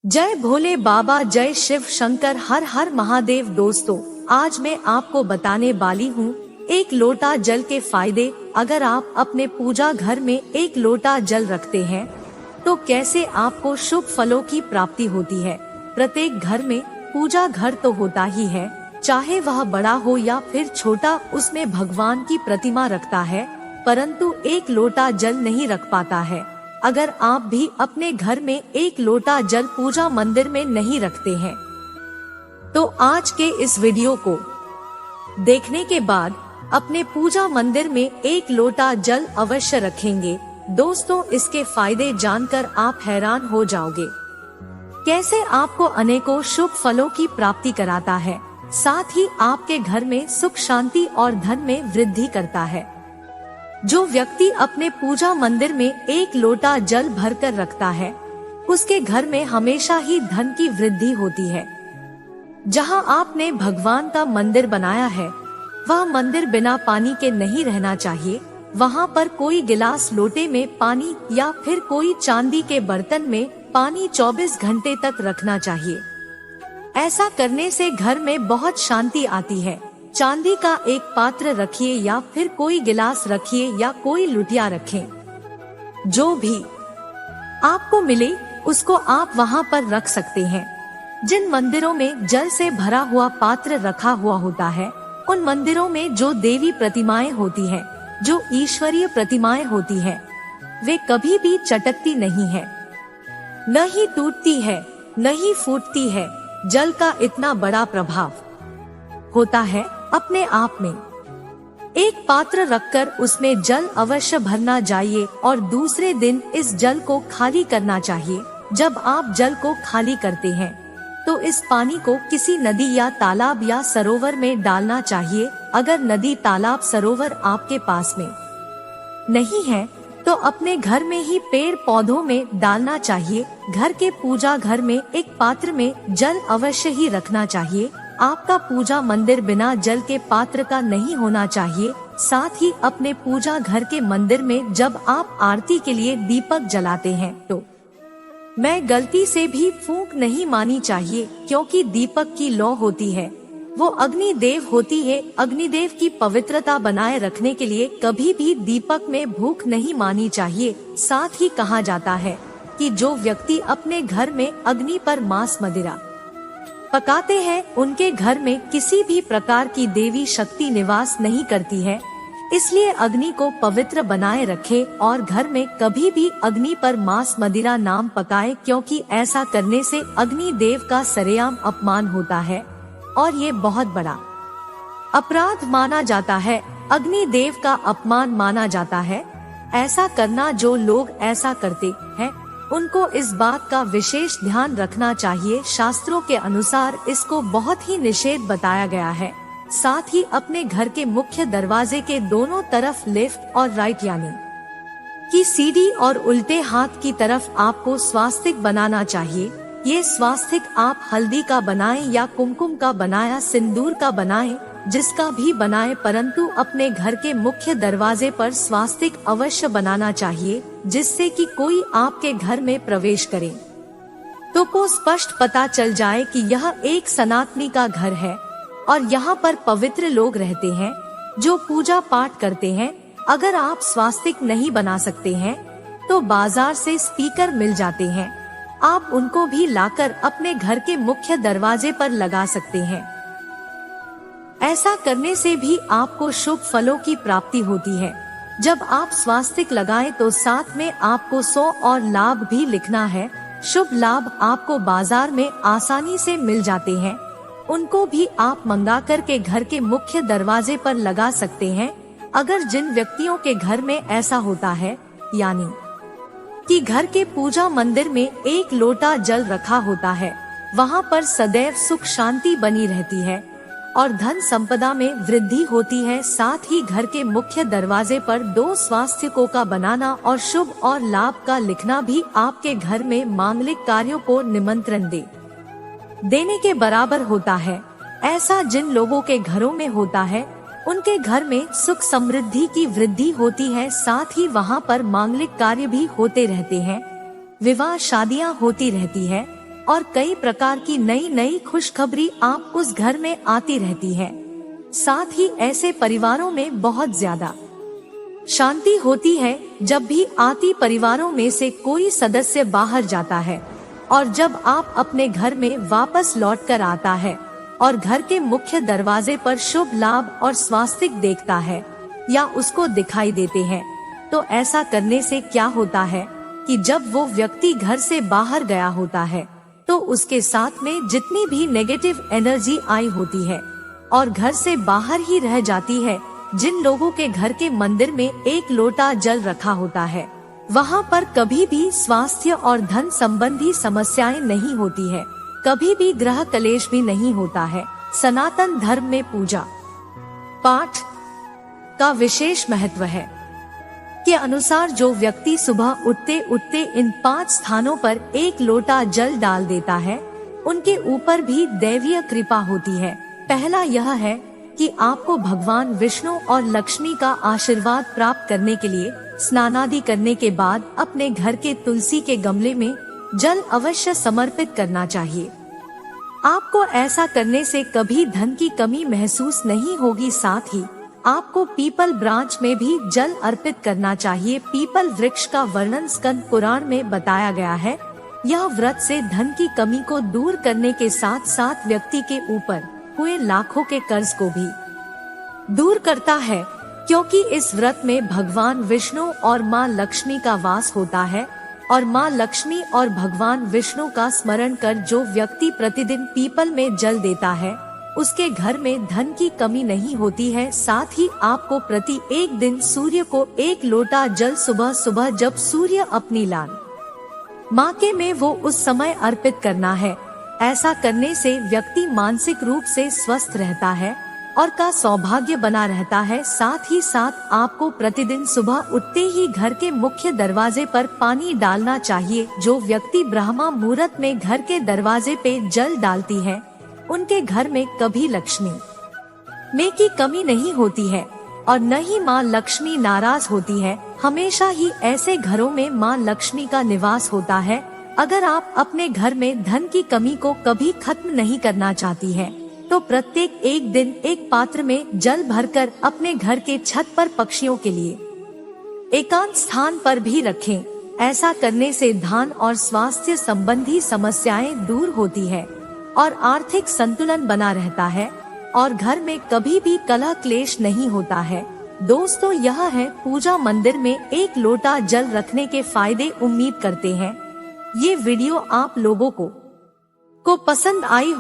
जय भोले बाबा, जय शिव शंकर, हर हर महादेव। दोस्तों, आज मैं आपको बताने वाली हूँ एक लोटा जल के फायदे। अगर आप अपने पूजा घर में एक लोटा जल रखते हैं तो कैसे आपको शुभ फलों की प्राप्ति होती है। प्रत्येक घर में पूजा घर तो होता ही है, चाहे वह बड़ा हो या फिर छोटा, उसमें भगवान की प्रतिमा रखता है, परंतु एक लोटा जल नहीं रख पाता है। अगर आप भी अपने घर में एक लोटा जल पूजा मंदिर में नहीं रखते हैं तो आज के इस वीडियो को देखने के बाद अपने पूजा मंदिर में एक लोटा जल अवश्य रखेंगे। दोस्तों, इसके फायदे जानकर आप हैरान हो जाओगे। कैसे आपको अनेकों शुभ फलों की प्राप्ति कराता है, साथ ही आपके घर में सुख शांति और धन में वृद्धि करता है। जो व्यक्ति अपने पूजा मंदिर में एक लोटा जल भरकर रखता है उसके घर में हमेशा ही धन की वृद्धि होती है। जहां आपने भगवान का मंदिर बनाया है वह मंदिर बिना पानी के नहीं रहना चाहिए। वहां पर कोई गिलास लोटे में पानी या फिर कोई चांदी के बर्तन में पानी 24 घंटे तक रखना चाहिए। ऐसा करने से घर में बहुत शांति आती है। चांदी का एक पात्र रखिए या फिर कोई गिलास रखिए या कोई लुटिया रखें, जो भी आपको मिले उसको आप वहां पर रख सकते हैं। जिन मंदिरों में जल से भरा हुआ पात्र रखा हुआ होता है उन मंदिरों में जो देवी प्रतिमाएं होती हैं, जो ईश्वरीय प्रतिमाएं होती हैं, वे कभी भी चटकती नहीं है, न ही टूटती है, न ही फूटती है। जल का इतना बड़ा प्रभाव होता है अपने आप में। एक पात्र रखकर उसमें जल अवश्य भरना चाहिए और दूसरे दिन इस जल को खाली करना चाहिए। जब आप जल को खाली करते हैं तो इस पानी को किसी नदी या तालाब या सरोवर में डालना चाहिए। अगर नदी, तालाब, सरोवर आपके पास में नहीं है तो अपने घर में ही पेड़ पौधों में डालना चाहिए। घर के पूजा घर में एक पात्र में जल अवश्य ही रखना चाहिए। आपका पूजा मंदिर बिना जल के पात्र का नहीं होना चाहिए। साथ ही अपने पूजा घर के मंदिर में जब आप आरती के लिए दीपक जलाते हैं तो मैं गलती से भी फूंक नहीं मानी चाहिए, क्योंकि दीपक की लौ होती है, वो अग्नि देव होती है। अग्निदेव की पवित्रता बनाए रखने के लिए कभी भी दीपक में भूख नहीं मानी चाहिए। साथ ही कहा जाता है कि जो व्यक्ति अपने घर में अग्नि पर मांस मदिरा पकाते हैं उनके घर में किसी भी प्रकार की देवी शक्ति निवास नहीं करती है। इसलिए अग्नि को पवित्र बनाए रखे और घर में कभी भी अग्नि पर मांस मदिरा नाम पकाए, क्योंकि ऐसा करने से अग्नि देव का सरेआम अपमान होता है और ये बहुत बड़ा अपराध माना जाता है। अग्नि देव का अपमान माना जाता है। ऐसा करना, जो लोग ऐसा करते हैं उनको इस बात का विशेष ध्यान रखना चाहिए। शास्त्रों के अनुसार इसको बहुत ही निषेध बताया गया है। साथ ही अपने घर के मुख्य दरवाजे के दोनों तरफ लेफ्ट और राइट यानी कि सीधी और उल्टे हाथ की तरफ आपको स्वास्तिक बनाना चाहिए। ये स्वास्तिक आप हल्दी का बनाएं या कुमकुम का बनाया, सिंदूर का बनाएं, जिसका भी बनाएं, परंतु अपने घर के मुख्य दरवाजे पर स्वास्तिक अवश्य बनाना चाहिए, जिससे कि कोई आपके घर में प्रवेश करे तो को स्पष्ट पता चल जाए कि यह एक सनातनी का घर है और यहाँ पर पवित्र लोग रहते हैं जो पूजा पाठ करते हैं। अगर आप स्वास्तिक नहीं बना सकते हैं तो बाजार से स्पीकर मिल जाते हैं, आप उनको भी लाकर अपने घर के मुख्य दरवाजे पर लगा सकते हैं। ऐसा करने से भी आपको शुभ फलों की प्राप्ति होती है। जब आप स्वास्तिक लगाएं तो साथ में आपको 100 और लाभ भी लिखना है। शुभ लाभ आपको बाजार में आसानी से मिल जाते हैं, उनको भी आप मंगा कर के घर के मुख्य दरवाजे पर लगा सकते हैं। अगर जिन व्यक्तियों के घर में ऐसा होता है, यानी कि घर के पूजा मंदिर में एक लोटा जल रखा होता है, वहाँ पर सदैव सुख शांति बनी रहती है और धन संपदा में वृद्धि होती है। साथ ही घर के मुख्य दरवाजे पर 2 स्वास्तिकों का बनाना और शुभ और लाभ का लिखना भी आपके घर में मांगलिक कार्यों को निमंत्रण देने के बराबर होता है। ऐसा जिन लोगों के घरों में होता है उनके घर में सुख समृद्धि की वृद्धि होती है। साथ ही वहाँ पर मांगलिक कार्य भी होते रहते हैं, विवाह शादियाँ होती रहती है। और कई प्रकार की नई नई खुशखबरी आप उस घर में आती रहती है। साथ ही ऐसे परिवारों में बहुत ज्यादा शांति होती है जब भी आती परिवारों में से कोई सदस्य बाहर जाता है और जब आप अपने घर में वापस लौट कर आता है और घर के मुख्य दरवाजे पर शुभ लाभ और स्वास्तिक देखता है या उसको दिखाई देते हैं, तो ऐसा करने से क्या होता है कि जब वो व्यक्ति घर से बाहर गया होता है तो उसके साथ में जितनी भी नेगेटिव एनर्जी आई होती है और घर से बाहर ही रह जाती है, जिन लोगों के घर के मंदिर में एक लोटा जल रखा होता है वहाँ पर कभी भी स्वास्थ्य और धन संबंधी समस्याएं नहीं होती है, कभी भी ग्रह कलेश भी नहीं होता है। सनातन धर्म में पूजा पाठ का विशेष महत्व है के अनुसार जो व्यक्ति सुबह उठते उठते इन 5 स्थानों पर एक लोटा जल डाल देता है, उनके ऊपर भी दैवीय कृपा होती है। पहला यह है कि आपको भगवान विष्णु और लक्ष्मी का आशीर्वाद प्राप्त करने के लिए स्नानादि करने के बाद अपने घर के तुलसी के गमले में जल अवश्य समर्पित करना चाहिए। आपको ऐसा करने से कभी धन की कमी महसूस नहीं होगी। साथ ही आपको पीपल ब्रांच में भी जल अर्पित करना चाहिए। पीपल वृक्ष का वर्णन स्कंद पुराण में बताया गया है। यह व्रत से धन की कमी को दूर करने के साथ साथ व्यक्ति के ऊपर हुए लाखों के कर्ज को भी दूर करता है, क्योंकि इस व्रत में भगवान विष्णु और माँ लक्ष्मी का वास होता है और माँ लक्ष्मी और भगवान विष्णु का स्मरण कर जो व्यक्ति प्रतिदिन पीपल में जल देता है उसके घर में धन की कमी नहीं होती है। साथ ही आपको प्रति एक दिन सूर्य को एक लोटा जल सुबह सुबह जब सूर्य अपनी लाल माके में वो उस समय अर्पित करना है। ऐसा करने से व्यक्ति मानसिक रूप से स्वस्थ रहता है और का सौभाग्य बना रहता है। साथ ही साथ आपको प्रतिदिन सुबह उठते ही घर के मुख्य दरवाजे पर पानी डालना चाहिए। जो व्यक्ति ब्रह्मा मुहूर्त में घर के दरवाजे पे जल डालती है उनके घर में कभी लक्ष्मी में की कमी नहीं होती है और न ही माँ लक्ष्मी नाराज होती है। हमेशा ही ऐसे घरों में माँ लक्ष्मी का निवास होता है। अगर आप अपने घर में धन की कमी को कभी खत्म नहीं करना चाहती हैं, तो प्रत्येक एक दिन एक पात्र में जल भरकर अपने घर के छत पर पक्षियों के लिए एकांत स्थान पर भी रखें। ऐसा करने से धन और स्वास्थ्य संबंधी समस्याएं दूर होती है और आर्थिक संतुलन बना रहता है और घर में कभी भी कलह क्लेश नहीं होता है। दोस्तों, यह है पूजा मंदिर में एक लोटा जल रखने के फायदे। उम्मीद करते हैं ये वीडियो आप लोगों को पसंद आई हो।